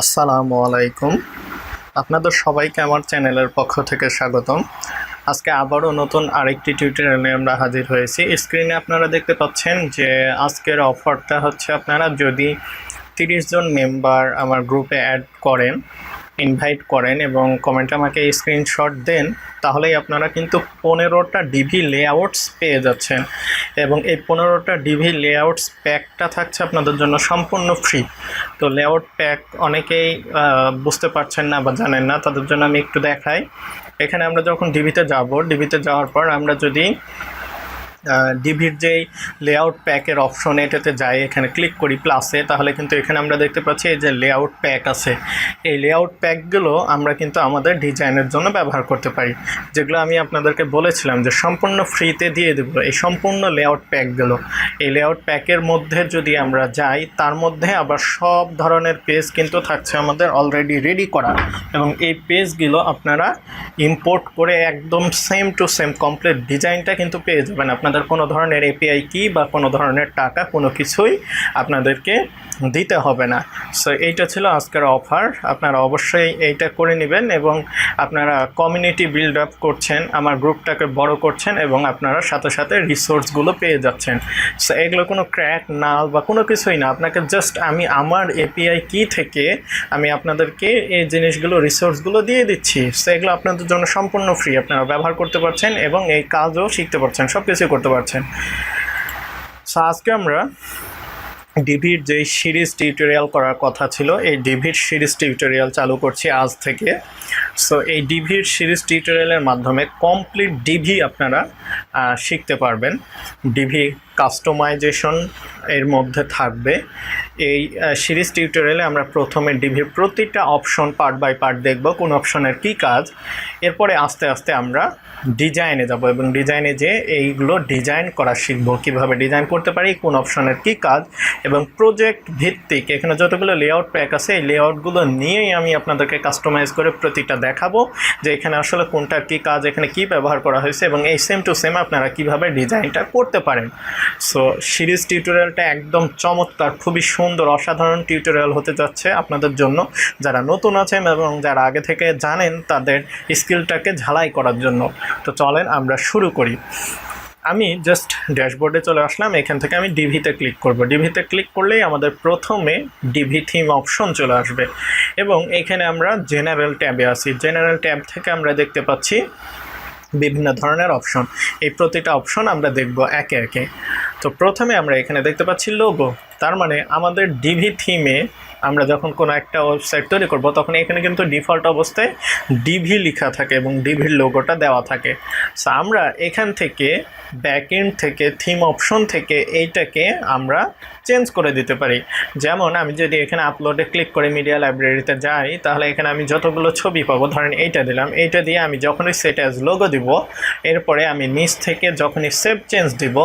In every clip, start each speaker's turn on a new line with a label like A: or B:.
A: আসসালামু আলাইকুম। আপনাদের সবাইকে আমার চ্যানেলের পক্ষ থেকে স্বাগতম। আজকে আবারও নতুন আরেকটি টিউটোরিয়াল নিয়ে আমরা হাজির হয়েছি। স্ক্রিনে আপনারা দেখতে পাচ্ছেন যে আজকের অফারটা হচ্ছে, আপনারা যদি 30 জন মেম্বার আমার গ্রুপে অ্যাড করেন, ইনভাইট করেন এবং কমেন্টে আমাকে স্ক্রিনশট দেন, তাহলেই আপনারা কিন্তু 15টা ডিভি লেআউটস পেয়ে যাচ্ছেন। এবং এই 15টা ডিভি লেআউটস প্যাকটা থাকছে আপনাদের জন্য সম্পূর্ণ ফ্রি। তো লেআউট প্যাক অনেকেই বুঝতে পারছেন না বা জানেন না, তাদের জন্য আমি একটু দেখাই। এখানে আমরা যখন ডিভিতে যাব, ডিভিতে যাওয়ার পর আমরা যদি ডিভির যেই লেআউট প্যাকের অপশন এটাতে যাই, এখানে ক্লিক করি প্লাসে, তাহলে কিন্তু এখানে আমরা দেখতে পাচ্ছি এই যে লেআউট প্যাক আছে। এই লেআউট প্যাকগুলো আমরা কিন্তু আমাদের ডিজাইনের জন্য ব্যবহার করতে পারি, যেগুলো আমি আপনাদেরকে বলেছিলাম যে সম্পূর্ণ ফ্রিতে দিয়ে দেবো। এই সম্পূর্ণ লেআউট প্যাকগুলো, এই লেআউট প্যাকের মধ্যে যদি আমরা যাই, তার মধ্যে আবার সব ধরনের পেজ কিন্তু থাকছে আমাদের অলরেডি রেডি করা, এবং এই পেজগুলো আপনারা ইম্পোর্ট করে একদম সেম টু সেম কমপ্লিট ডিজাইনটা কিন্তু পেয়ে যাবেন। আপনাদের কোনো ধরনের এপিআই কি বা কোনো ধরনের টাকা কোনো কিছুই আপনাদেরকে দিতে হবে না। সো এইটা ছিল আজকের অফার, আপনারা অবশ্যই এইটা করে নেবেন এবং আপনারা কমিউনিটি বিল্ড আপ করছেন, আমার গ্রুপটাকে বড় করছেন এবং আপনারা সাথে সাথে রিসোর্সগুলো পেয়ে যাচ্ছেন। সো এগুলো কোনো ক্র্যাক নাল বা কোনো কিছুই না, আপনাকে জাস্ট আমি আমার এপিআই কি থেকে আমি আপনাদেরকে এই জিনিসগুলো রিসোর্সগুলো দিয়ে দিচ্ছি। সো এগুলো আপনাদের জন্য সম্পূর্ণ ফ্রি, আপনারা ব্যবহার করতে পারছেন এবং এই কাজও শিখতে পারছেন, সব কিছু করতে পারছেন। সো আজকে আমরা ডিভির যে সিরিজ টিউটোরিয়াল করার কথা ছিল, এই ডিভির সিরিজ টিউটোরিয়াল চালু করছি আজ থেকে। সো এই ডিভির সিরিজ টিউটোরিয়ালের মাধ্যমে কমপ্লিট ডিভি আপনারা শিখতে পারবেন। ডিভি কাস্টমাইজেশন এর মধ্যে থাকবে। এই সিরিজ টিউটোরিয়ালে আমরা প্রথমে ডিভির প্রতিটা অপশন পার্ট বাই পার্ট দেখব, কোন অপশনের কী কাজ। এরপরে আস্তে আস্তে আমরা ডিজাইনে যাব এবং ডিজাইনে যে এইগুলো ডিজাইন করা শিখব, কীভাবে ডিজাইন করতে পারি, কোন অপশনের কী কাজ, এবং প্রজেক্ট ভিত্তিক এখানে যতগুলো লেআউট প্যাক আছে এই লেআউটগুলো নিয়েই আমি আপনাদেরকে কাস্টমাইজ করে প্রতিটা দেখাবো যে এখানে আসলে কোনটার কী কাজ, এখানে কী ব্যবহার করা হয়েছে এবং এই সেম টু সেম আপনারা কীভাবে ডিজাইনটা করতে পারেন। সো সিরিজ টিউটোরিয়ালটা একদম চমৎকার, খুবই সুন্দর, অসাধারণ টিউটোরিয়াল হতে যাচ্ছে আপনাদের জন্য, যারা নতুন আছেন এবং যারা আগে থেকে জানেন তাদের স্কিলটাকে ঝালাই করার জন্য। তো চলেন আমরা শুরু করি। আমি জাস্ট ড্যাশবোর্ডে চলে আসলাম, এখান থেকে আমি ডিভিতে ক্লিক করব। ডিভিতে ক্লিক করলেই আমাদের প্রথমে ডিভি থিম অপশন চলে আসবে এবং এখানে আমরা জেনারেল ট্যাবে আছি। জেনারেল ট্যাব থেকে আমরা দেখতে পাচ্ছি বিভিন্ন ধরনের অপশন। এই প্রতিটা অপশন আমরা দেখব একে একে। তো প্রথমে আমরা এখানে দেখতে পাচ্ছি লোগো, তার মানে আমাদের ডিভি থিমে আমরা যখন কোনো একটা ওয়েবসাইট তৈরি করব তখন এখানে কিন্তু ডিফল্ট অবস্থায় ডিভি লেখা থাকে এবং ডিভির লোগোটা দেওয়া থাকে। সো আমরা এখান থেকে ব্যাকএন্ড থেকে থিম অপশন থেকে এইটাকে আমরা চেঞ্জ করে দিতে পারি। যেমন আমি যদি এখানে আপলোডে ক্লিক করে মিডিয়া লাইব্রেরিতে যাই, তাহলে এখানে আমি যতগুলো ছবি পাবো, ধরেন এইটা দিলাম, এইটা দিয়ে আমি যখনই সেট অ্যাজ লোগো দিব, এরপরে আমি নিচ থেকে যখনই সেভ চেঞ্জ দিব,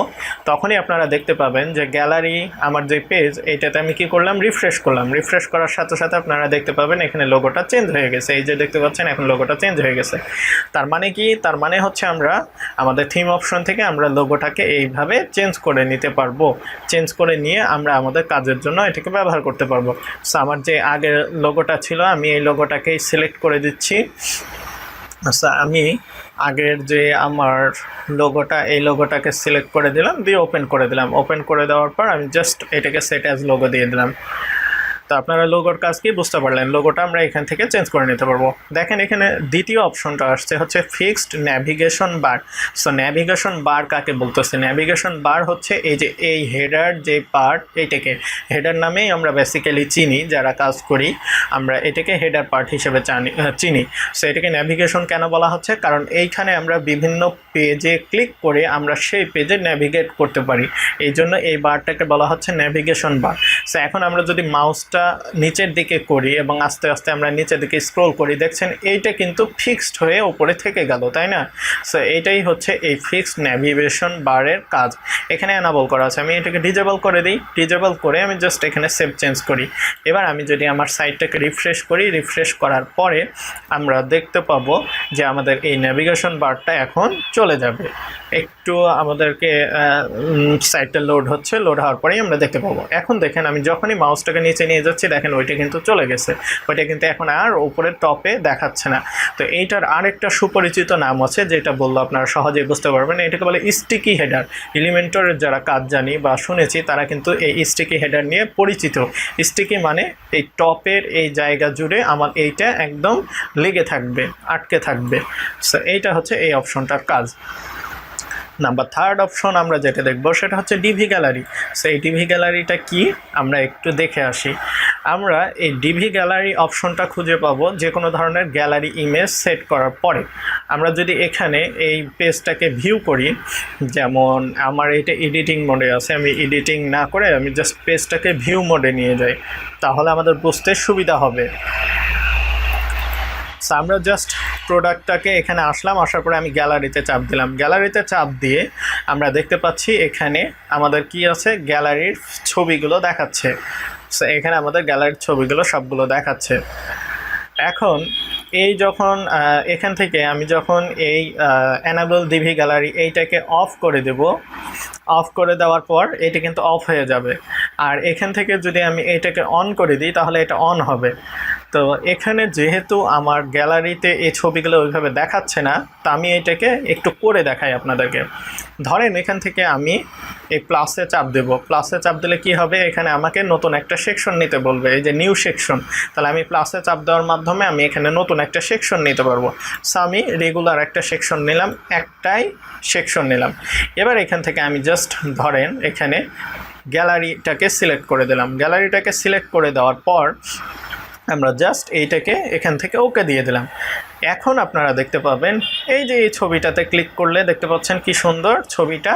A: তখনই আপনারা দেখতে পাবেন যে গ্যালারি আমার যে পেজ, এইটাতে আমি কি করলাম, রিফ্রেশ করলাম। রিফ্রেশ করার সাথে সাথে আপনারা দেখতে পাবেন এখানে লোগোটা চেঞ্জ হয়ে গেছে। এই যে দেখতে পাচ্ছেন এখন লোগোটা চেঞ্জ হয়ে গেছে। তার মানে কি, তার মানে হচ্ছে আমরা আমাদের থিম অপশন থেকে আমরা লোগোটাকে এইভাবে চেঞ্জ করে নিতে পারবো। চেঞ্জ করে নিয়ে আমরা আমাদের কাজের জন্য এটাকে ব্যবহার করতে পারবো। সো আমার যে আগের লোগোটা ছিল, আমি এই লোগোটাকেই সিলেক্ট করে দিচ্ছি। আচ্ছা, আমি আগের যে আমার লোগোটা, এই লোগোটাকে সিলেক্ট করে দিলাম, দিয়ে ওপেন করে দিলাম। ওপেন করে দেওয়ার পর আমি জাস্ট এটাকে সেট অ্যাজ লোগো দিয়ে দিলাম। তো আপনারা লোগোর কাজ কি বুঝতে পারলেন, লোগোটা আমরা এখান থেকে চেঞ্জ করে নিতে পারবো। দেখেন এখানে দ্বিতীয় অপশনটা আসছে হচ্ছে ফিক্সড ন্যাভিগেশন বার। সো ন্যাভিগেশন বার কাকে বলতেছে? ন্যাভিগেশন বার হচ্ছে এই যে এই হেডার যে পার্ট, এইটাকে হেডার নামেই আমরা বেসিক্যালি চিনি, যারা কাজ করি আমরা এটাকে হেডার পার্ট হিসেবে চিনি। সো এটাকে ন্যাভিগেশন কেন বলা হচ্ছে? কারণ এইখানে আমরা বিভিন্ন পেজে ক্লিক করে আমরা সেই পেজে ন্যাভিগেট করতে পারি, এই জন্য এই বারটাকে বলা হচ্ছে ন্যাভিগেশন বার। সো এখন আমরা যদি মাউসটা নিচের দিকে করি এবং আস্তে আস্তে আমরা নিচের দিকে স্ক্রল করি, দেখছেন এইটা কিন্তু ফিক্সড হয়ে উপরে থেকে গেল, তাই না? সো এইটাই হচ্ছে এই ফিক্সড ন্যাভিগেশন বারের কাজ। এখানে এনাবল করা আছে, আমি এটাকে ডিজেবল করে দিই। ডিজেবল করে আমি জাস্ট এখানে সেভ চেঞ্জ করি। এবার আমি যদি আমার সাইটটাকে রিফ্রেশ করি, রিফ্রেশ করার পরে আমরা দেখতে পাবো যে আমাদের এই ন্যাভিগেশন বারটা এখন চলে যাবে। একটু আমাদেরকে সাইটটা লোড হচ্ছে, লোড হওয়ার পরেই আমরা দেখতে পাবো। এখন দেখেন আমি যখনই মাউসটাকে নিচে নিয়ে যাচ্ছি, দেখেন ওইটা কিন্তু চলে গেছে, ওইটা কিন্তু এখন আর উপরের টপে দেখাচ্ছে না। তো এইটার আরেকটা সুপরিচিত নাম আছে, যেটা বললে আপনারা সহজেই বুঝতে পারবেন, এটাকে বলে স্টিকি হেডার। এলিমেন্টরের যারা কাজ জানি বা শুনেছি তারা কিন্তু এই স্টিকি হেডার নিয়ে পরিচিত। স্টিকি মানে এই টপের এই জায়গা জুড়ে আমার এইটা একদম লেগে থাকবে, আটকে থাকবে। সো এইটা হচ্ছে এই অপশনটার কাজ। নাম্বার 3rd অপশন আমরা যেটা দেখব সেটা হচ্ছে ডিভি গ্যালারি। সো এই ডিভি গ্যালারিটা কি আমরা একটু দেখে আসি। আমরা এই ডিভি গ্যালারি অপশনটা খুঁজে পাবো যে কোনো ধরনের গ্যালারি ইমেজ সেট করার পরে। আমরা যদি এখানে এই পেজটাকে ভিউ করি, যেমন আমার এটা এডিটিং মোডে আছে, আমি এডিটিং না করে আমি জাস্ট পেজটাকে ভিউ মোডে নিয়ে যাই, তাহলে আমাদের বুঝতে সুবিধা হবে। সো আমরা জাস্ট প্রোডাক্টটাকে এখানে আসলাম, আসার পরে আমি গ্যালারিতে চাপ দিলাম। গ্যালারিতে চাপ দিয়ে আমরা দেখতে পাচ্ছি এখানে আমাদের কি আছে, গ্যালারির ছবিগুলো দেখাচ্ছে। সো এখানে আমাদের গ্যালারির ছবিগুলো সবগুলো দেখাচ্ছে। এখন এই যখন এখান থেকে আমি যখন এই এনেবল ডিভি গ্যালারি এইটাকে অফ করে দেব, অফ করে দেওয়ার পর এটা কিন্তু অফ হয়ে যাবে। আর এখান থেকে যদি আমি এটাকে অন করে দিই তাহলে এটা অন হবে। তো এখানে যেহেতু আমার গ্যালারিতে এই ছবিগুলো ওইভাবে দেখাচ্ছে না, তো আমি এটাকে একটু করে দেখাই আপনাদেরকে। ধরেন এখান থেকে আমি এই প্লাসে চাপ দেব, প্লাসে চাপ দিলে কি হবে, এখানে আমাকে নতুন একটা সেকশন নিতে বলবে, এই যে নিউ সেকশন। তাহলে আমি প্লাসে চাপ দেওয়ার মাধ্যমে আমি এখানে নতুন একটা সেকশন নিতে পারবো। সো আমি রেগুলার একটা সেকশন নিলাম, একটাই সেকশন নিলাম। এবার এখান থেকে আমি জাস্ট ধরেন এখানে গ্যালারিটাকে সিলেক্ট করে দিলাম। গ্যালারিটাকে সিলেক্ট করে দেওয়ার পর আমরা জাস্ট এইটাকে এখান থেকে ওকে দিয়ে দিলাম। এখন আপনারা দেখতে পাবেন এই যে এই ছবিটাতে ক্লিক করলে দেখতে পাচ্ছেন কি সুন্দর ছবিটা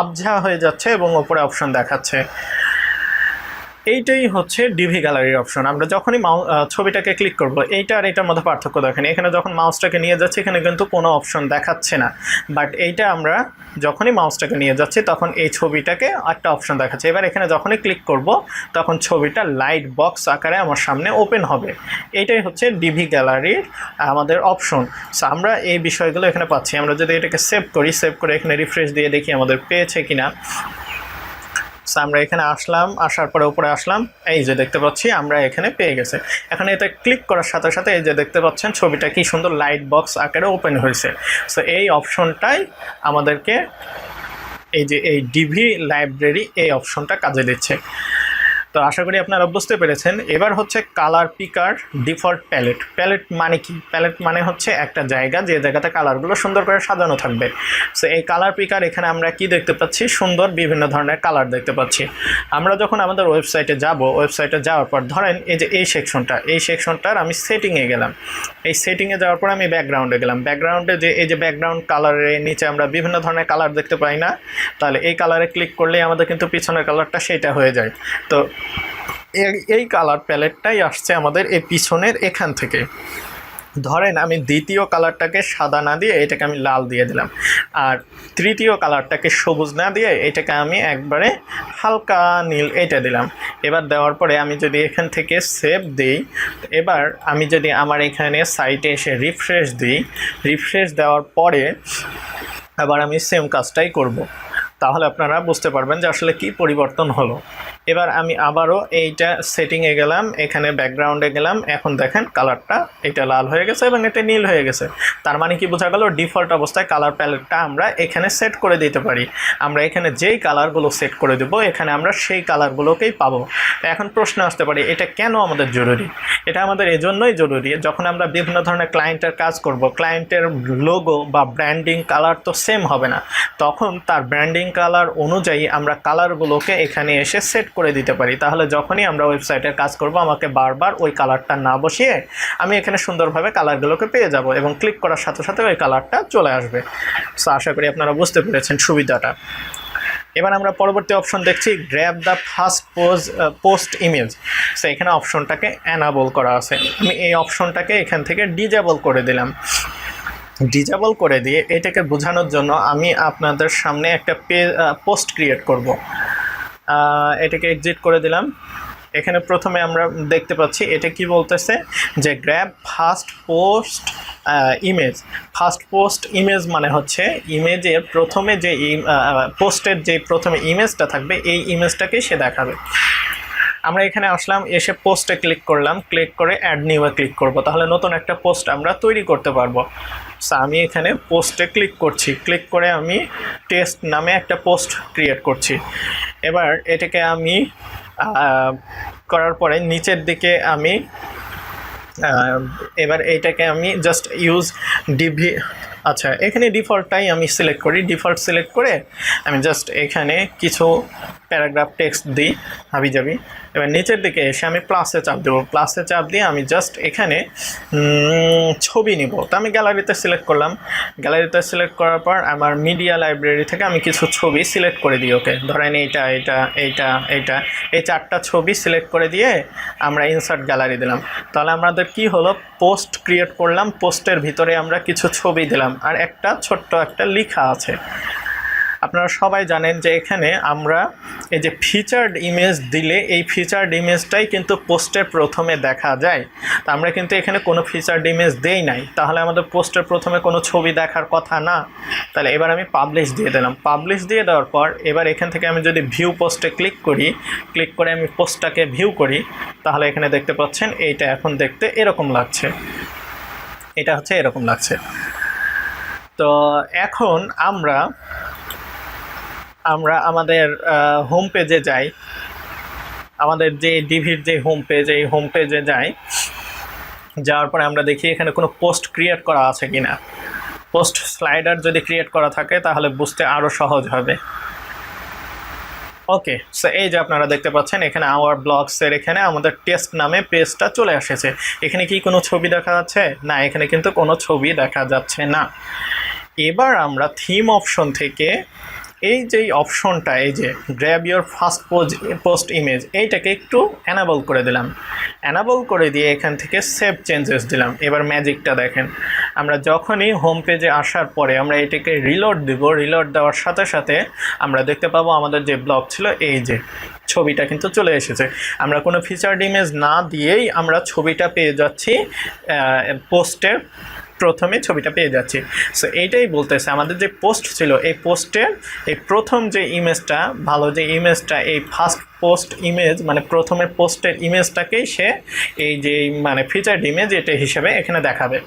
A: আবঝা হয়ে যাচ্ছে এবং ওপরে অপশন দেখাচ্ছে। এইটাই হচ্ছে ডিভি গ্যালারির অপশন। আমরা যখনই ছবিটাকে ক্লিক করব, এইটা আর এটার মধ্যে পার্থক্য দেখেন, এখানে যখন মাউসটাকে নিয়ে যাচ্ছি এখানে কিন্তু কোনো অপশন দেখাচ্ছে না, বাট এইটা আমরা যখনই মাউসটাকে নিয়ে যাচ্ছি তখন এই ছবিটাকে একটা অপশন দেখাচ্ছে। এবার এখানে যখনই ক্লিক করব তখন ছবিটা লাইট বক্স আকারে আমার সামনে ওপেন হবে। এইটাই হচ্ছে ডিভি গ্যালারির আমাদের অপশন। সো আমরা এই বিষয়গুলো এখানে পাচ্ছি। আমরা যদি এটাকে সেভ করি, সেভ করে এখানে রিফ্রেশ দিয়ে দেখি আমাদের পেয়েছে কিনা। সো আমরা এখানে আসলাম, আসার পরে উপরে আসলাম, এই যে দেখতে পাচ্ছি আমরা এখানে পেয়ে গেছে। এখন এটা ক্লিক করার সাথে সাথে এই যে দেখতে পাচ্ছেন ছবিটা কি সুন্দর লাইট বক্স আকারে ওপেন হয়েছে। সো এই অপশনটাই আমাদেরকে এই যে এই ডিভি লাইব্রেরি এই অপশনটা কাজে দিচ্ছে। তো আশা করি আপনারা বুঝতে পেরেছেন। এবার হচ্ছে colour picker default palette. Palette মানে কি? প্যালেট মানে হচ্ছে একটা জায়গা যে জায়গাতে কালারগুলো সুন্দর করে সাজানো থাকবে। সো এই কালার পিকার এখানে আমরা কি দেখতে পাচ্ছি, সুন্দর বিভিন্ন ধরনের কালার দেখতে পাচ্ছি। আমরা যখন আমাদের ওয়েবসাইটে যাব, ওয়েবসাইটে যাওয়ার পর ধরেন এই যে এই সেকশনটার আমি সেটিংয়ে গেলাম। এই সেটিংয়ে যাওয়ার পর আমি ব্যাকগ্রাউন্ডে গেলাম। ব্যাকগ্রাউন্ডে যে এই যে ব্যাকগ্রাউন্ড কালারের নিচে আমরা বিভিন্ন ধরনের কালার দেখতে পাই না, তাহলে এই কালারে ক্লিক করলেই আমাদের কিন্তু পিছনের কালারটা সেটা হয়ে যায়। তো এই কালার প্যালেটটাই আসছে আমাদের এই পিছনের এখান থেকে। ধরেন আমি দ্বিতীয় কালারটাকে সাদা না দিয়ে এটাকে আমি লাল দিয়ে দিলাম, আর তৃতীয় কালারটাকে সবুজ না দিয়ে এটাকে আমি একবারে হালকা নীল এটা দিলাম। এবার দেওয়ার পরে আমি যদি এখান থেকে সেভ দিই, এবার আমি যদি আমার এখানে সাইটে এসে রিফ্রেশ দিই, রিফ্রেশ দেওয়ার পরে আবার আমি সেম কাজটাই করব, তাহলে আপনারা বুঝতে পারবেন যে আসলে কি পরিবর্তন হলো। এবার আমি আবারও এইটা সেটিংয়ে গেলাম, এখানে ব্যাকগ্রাউন্ডে গেলাম, এখন দেখেন কালারটা এটা লাল হয়ে গেছে এবং এটা নীল হয়ে গেছে। তার মানে কি বোঝা গেল, ডিফল্ট অবস্থায় কালার প্যালেটটা আমরা এখানে সেট করে দিতে পারি। আমরা এখানে যেই কালারগুলো সেট করে দেবো এখানে আমরা সেই কালারগুলোকেই পাবো। এখন প্রশ্ন আসতে পারে এটা কেন আমাদের জরুরি? এটা আমাদের এজন্যই জরুরি, যখন আমরা বিভিন্ন ধরনের ক্লায়েন্টের কাজ করব, ক্লায়েন্টের লোগো বা ব্র্যান্ডিং কালার তো সেম হবে না, তখন তার ব্র্যান্ডিং কালার অনুযায়ী আমরা কালারগুলোকে এখানে এসে সেট করে দিতে পারি। তাহলে যখনই আমরা ওয়েবসাইটের কাজ করব আমাকে বারবার ওই কালারটা না বসিয়ে আমি এখানে সুন্দরভাবে কালারগুলোকে পেয়ে যাব এবং ক্লিক করার সাথে সাথে ওই কালারটা চলে আসবে। সো আশা করি আপনারা বুঝতে পেরেছেন সুবিধাটা। এবার আমরা পরবর্তী অপশন দেখছি, grab the first post image. So এখানে অপশনটাকে অ্যানাবল করা আছে, আমি এই অপশনটাকে এখান থেকে ডিজেবল করে দিলাম। ডিজেবল করে দিয়ে এটাকে বোঝানোর জন্য আমি আপনাদের সামনে একটা পোস্ট ক্রিয়েট করব। এটাকে এক্সিট করে দিলাম। এখানে প্রথমে আমরা দেখতে পাচ্ছি এটা কি বলতেছে যে grab first post image. First post image মানে হচ্ছে ইমেজের প্রথমে যে পোস্টের যে প্রথমে ইমেজটা থাকবে এই ইমেজটাকে সে দেখাবে। আমরা এখানে আসলাম, এসে পোস্টে ক্লিক করলাম, ক্লিক করে অ্যাড নিউয়ে ক্লিক করব, তাহলে নতুন একটা পোস্ট আমরা তৈরি করতে পারবো। সো আমি এখানে পোস্টে ক্লিক করছি, ক্লিক করে আমি টেস্ট নামে একটা পোস্ট ক্রিয়েট করছি। এবার এটাকে আমি করার পরে নিচের দিকে আমি এবার এইটাকে আমি জাস্ট ইউজ ডিভি, আচ্ছা এখানে ডিফল্টটাই আমি সিলেক্ট করি, ডিফল্ট সিলেক্ট করে আমি জাস্ট এখানে কিছু প্যারাগ্রাফ টেক্সট দিই হাবিজাবি। এবার নিচের দিকে এসে আমি প্লাসে চাপ দেবো, প্লাসে চাপ দিয়ে আমি জাস্ট এখানে ছবি নিব। তো আমি গ্যালারিতে সিলেক্ট করলাম, গ্যালারিতে সিলেক্ট করার পর আমার মিডিয়া লাইব্রেরি থেকে আমি কিছু ছবি সিলেক্ট করে দিই। ওকে, ধরেন এইটা এইটা এইটা এইটা এই 4টা ছবি সিলেক্ট করে দিয়ে আমরা ইনসার্ট গ্যালারি দিলাম। তাহলে আমাদের কি হলো, পোস্ট ক্রিয়েট করলাম, পোস্টের ভিতরে আমরা কিছু ছবি দিলাম আর একটা ছোট্ট একটা লেখা আছে। আপনারা সবাই জানেন যে এখানে আমরা এই যে ফিচার্ড ইমেজ দিলে এই ফিচার্ড ইমেজটাই কিন্তু পোস্টের প্রথমে দেখা যায়। তো আমরা কিন্তু এখানে কোনো ফিচার্ড ইমেজ দেই নাই, তাহলে আমাদের পোস্টের প্রথমে কোনো ছবি দেখার কথা না। তাহলে এবার আমি পাবলিশ দিয়ে দিলাম, পাবলিশ দিয়ে দেওয়ার পর এবার এখান থেকে আমি যদি ভিউ পোস্টে ক্লিক করি, ক্লিক করে আমি পোস্টটাকে ভিউ করি, তাহলে এখানে দেখতে পাচ্ছেন এইটা এখন দেখতে এরকম লাগছে, এটা হচ্ছে এরকম লাগছে। তো এখন আমরা আমাদের হোম পেজে যাই, আমাদের যে ডিভির যে হোম পেজ, এই হোম পেজে যাই, যাওয়ার পরে আমরা দেখি এখানে কোনো পোস্ট ক্রিয়েট করা আছে কিনা। পোস্ট স্লাইডার যদি ক্রিয়েট করা থাকে তাহলে বুঝতে আরও সহজ হবে। ওকে, সো এই যে আপনারা দেখতে পাচ্ছেন এখানে আওয়ার ব্লগসের এখানে আমাদের টেস্ট নামে পেজটা চলে এসেছে। এখানে কি কোনো ছবি দেখা যাচ্ছে? না, এখানে কিন্তু কোনো ছবি দেখা যাচ্ছে না। এবার আমরা থিম অপশন থেকে এই যে অপশনটা, এই যে grab your first post image, এইটাকে একটু অ্যানাবল করে দিলাম। অ্যানাবল করে দিয়ে এখান থেকে সেভ চেঞ্জেস দিলাম। এবার ম্যাজিকটা দেখেন, আমরা যখনই হোম পেজে আসার পরে আমরা এটাকে রিলোড দিব, রিলোড দেওয়ার সাথে সাথে আমরা দেখতে পাবো আমাদের যে ব্লগ ছিল এই যে ছবিটা কিন্তু চলে এসেছে। আমরা কোনো ফিচার্ড ইমেজ না দিয়েই আমরা ছবিটা পেয়ে যাচ্ছি, পোস্টের প্রথমে ছবিটা পেয়ে যাচ্ছি। সো এইটাই বলতেছে আমাদের যে পোস্ট ছিল এই পোস্টের এই প্রথম যে ইমেজটা, ভালো যে ইমেজটা, এই ফার্স্ট পোস্ট ইমেজ মানে প্রথমের পোস্টের ইমেজটাকেই সে এই যে মানে ফিচার্ড ইমেজ এটা হিসেবে এখানে দেখাবে।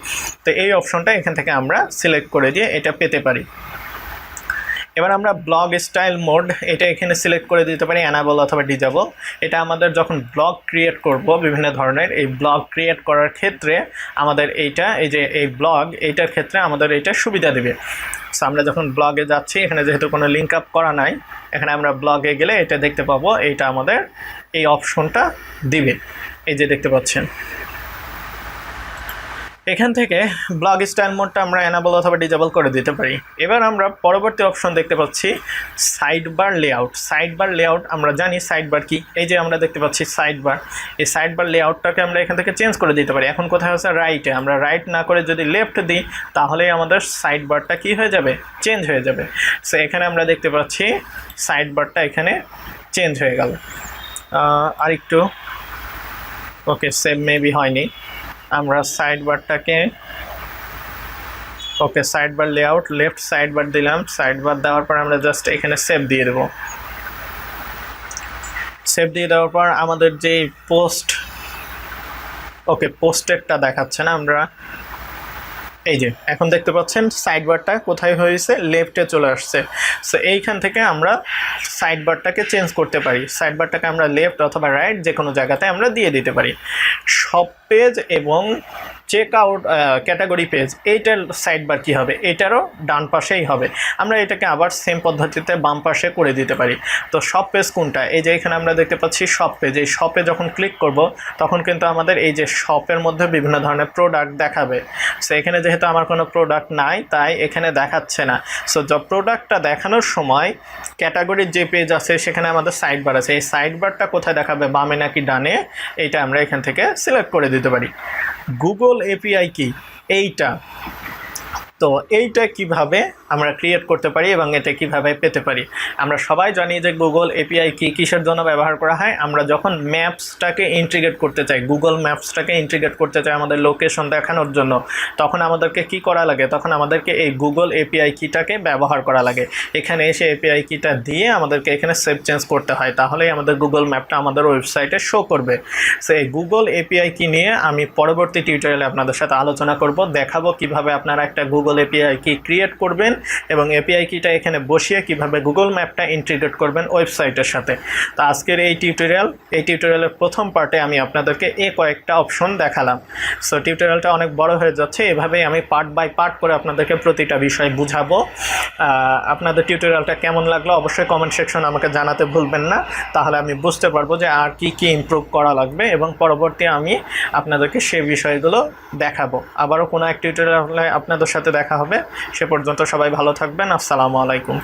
A: তো এই অপশনটা এখান থেকে আমরা সিলেক্ট করে দিয়ে এটা পেতে পারি। এবার আমরা ব্লগ স্টাইল মোড এটা এখানে সিলেক্ট করে দিতে পারি, অ্যানাবল অথবা ডিজেবল। এটা আমাদের যখন ব্লগ ক্রিয়েট করব বিভিন্ন ধরনের, এই ব্লগ ক্রিয়েট করার ক্ষেত্রে আমাদের এইটা, এই যে এই ব্লগ এইটার ক্ষেত্রে আমাদের এইটা সুবিধা দেবে। সো আমরা যখন ব্লগে যাচ্ছি, এখানে যেহেতু কোনো লিঙ্ক আপ করা নাই, এখানে আমরা ব্লগে গেলে এটা দেখতে পাবো, এইটা আমাদের এই অপশনটা দিবে, এই যে দেখতে পাচ্ছেন। এখান থেকে ব্লগ স্টাইল মোডটা আমরা অ্যানাবল অথবা ডিজেবল করে দিতে পারি। এবার আমরা পরবর্তী অপশন দেখতে পাচ্ছি side bar layout. Side bar layout আমরা জানি সাইড বার কি, এই যে আমরা দেখতে পাচ্ছি সাইড বার। এই সাইড বার লেআউটটাকে আমরা এখান থেকে চেঞ্জ করে দিতে পারি। এখন কোথায় আছে? রাইটে। আমরা রাইট না করে যদি লেফট দিই তাহলেই আমাদের সাইড বারটা কি হয়ে যাবে? চেঞ্জ হয়ে যাবে। সো এখানে আমরা দেখতে পাচ্ছি সাইড বারটা এখানে চেঞ্জ হয়ে গেল। আরেকটু, ওকে সেভ মেবি হয়নি। আমরা সাইড বারটাকে, okay side bar layout, left side bar দিলাম। সাইড বার দেওয়ার পর আমরা জাস্ট এখানে সেভ দিয়ে দেবো। সেভ দিয়ে দেওয়ার পর আমাদের যে পোস্ট, ওকে পোস্টেরটা দেখাচ্ছে না, আমরা এই যে এখন দেখতে পাচ্ছেন সাইড বারটা কোথায় হয়েছে? লেফটে চলে আসছে। সো এইখান থেকে আমরা সাইড বারটাকে চেঞ্জ করতে পারি। সাইড বারটাকে আমরা লেফট অথবা রাইট যে কোনো জায়গাতে আমরা দিয়ে দিতে পারি। সব পেজ এবং চেক আউট ক্যাটাগরি পেজ, এইটার সাইড বার কী হবে? এটারও ডান পাশেই হবে। আমরা এটাকে আবার সেম পদ্ধতিতে বাম পাশে করে দিতে পারি। তো সব পেজ কোনটা? এই যে এখানে আমরা দেখতে পাচ্ছি সব পেজ। এই শপে যখন ক্লিক করব তখন কিন্তু আমাদের এই যে শপের মধ্যে বিভিন্ন ধরনের প্রোডাক্ট দেখাবে। সো এখানে যেহেতু আমার কোনো প্রোডাক্ট নাই তাই এখানে দেখাচ্ছে না। সো প্রোডাক্টটা দেখানোর সময় ক্যাটাগরির যে পেজ আছে সেখানে আমাদের সাইড বার আছে। এই সাইড বারটা কোথায় দেখাবে? বামে নাকি ডানে? এইটা আমরা এখান থেকে সিলেক্ট করে দিতে পারি। গুগল এপিআই কি? এইটা তো এইটা কিভাবে আমরা ক্রিয়েট করতে পারি এবং এটা কিভাবে পেতে পারি। আমরা সবাই জানি যে গুগল এপিআই কিসের জন্য ব্যবহার করা হয়। আমরা যখন ম্যাপসটাকে ইন্টিগ্রেট করতে চাই, গুগল ম্যাপসটাকে ইন্টিগ্রেট করতে চাই আমাদের লোকেশন দেখানোর জন্য, তখন আমাদেরকে কি করা লাগে, তখন আমাদেরকে এই গুগল এপিআই কিটাকে ব্যবহার করা লাগে। এখানে এসে এপিআই কিটা দিয়ে আমাদেরকে এখানে সেভ চেঞ্জ করতে হয়, তাহলেই আমাদের গুগল ম্যাপটা আমাদের ওয়েবসাইটে শো করবে। সো এই গুগল এপিআই কি নিয়ে আমি পরবর্তী টিউটোরিয়ালে আপনাদের সাথে আলোচনা করব, দেখাবো কিভাবে আপনারা একটা গুগল এপিআই কি ক্রিয়েট করবেন এবং এপিআই কিটা এখানে বসিয়ে কিভাবে গুগল ম্যাপটা ইন্টিগ্রেট করবেন ওয়েবসাইটের সাথে। তো আজকের এই টিউটোরিয়ালের প্রথম পার্টে আমি আপনাদেরকে কয়েকটা অপশন দেখালাম। সো টিউটোরিয়ালটা অনেক বড় হয়ে যাচ্ছে, এভাবেই আমি পার্ট বাই পার্ট করে আপনাদেরকে প্রতিটা বিষয় বুঝাবো। আপনাদের টিউটোরিয়ালটা কেমন লাগলো অবশ্যই কমেন্ট সেকশন আমাকে জানাতে ভুলবেন না, তাহলে আমি বুঝতে পারবো যে আর কি ইমপ্রুভ করা লাগবে এবং পরবর্তী আমি আপনাদেরকে সেই বিষয়গুলো দেখাবো। আবারও কোনো এক টিউটোরিয়ালে আপনাদের সাথে দেখা হবে। সে পর্যন্ত সবাই ভালো থাকবেন। আসসালামু আলাইকুম।